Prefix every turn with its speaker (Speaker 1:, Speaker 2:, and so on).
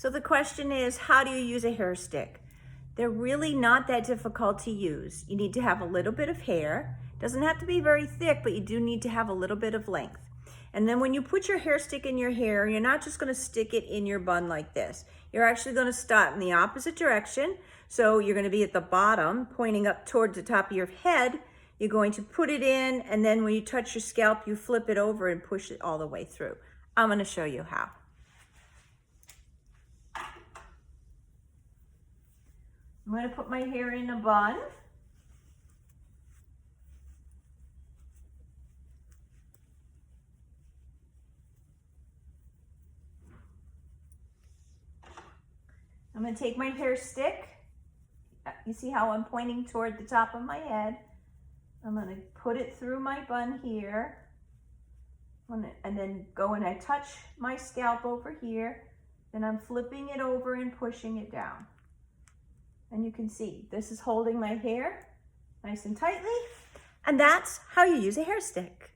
Speaker 1: So the question is, how do you use a hair stick? They're really not that difficult to use. You need to have a little bit of hair. Doesn't have to be very thick, but you do need to have a little bit of length. And then when you put your hair stick in your hair, you're not just gonna stick it in your bun like this. You're actually gonna start in the opposite direction. So you're gonna be at the bottom, pointing up towards the top of your head. You're going to put it in, and then when you touch your scalp, you flip it over and push it all the way through. I'm gonna show you how. I'm going to put my hair in a bun. I'm going to take my hair stick. You see how I'm pointing toward the top of my head. I'm going to put it through my bun here. And then go and I touch my scalp over here. Then I'm flipping it over and pushing it down. And you can see, this is holding my hair nice and tightly. And that's how you use a hair stick.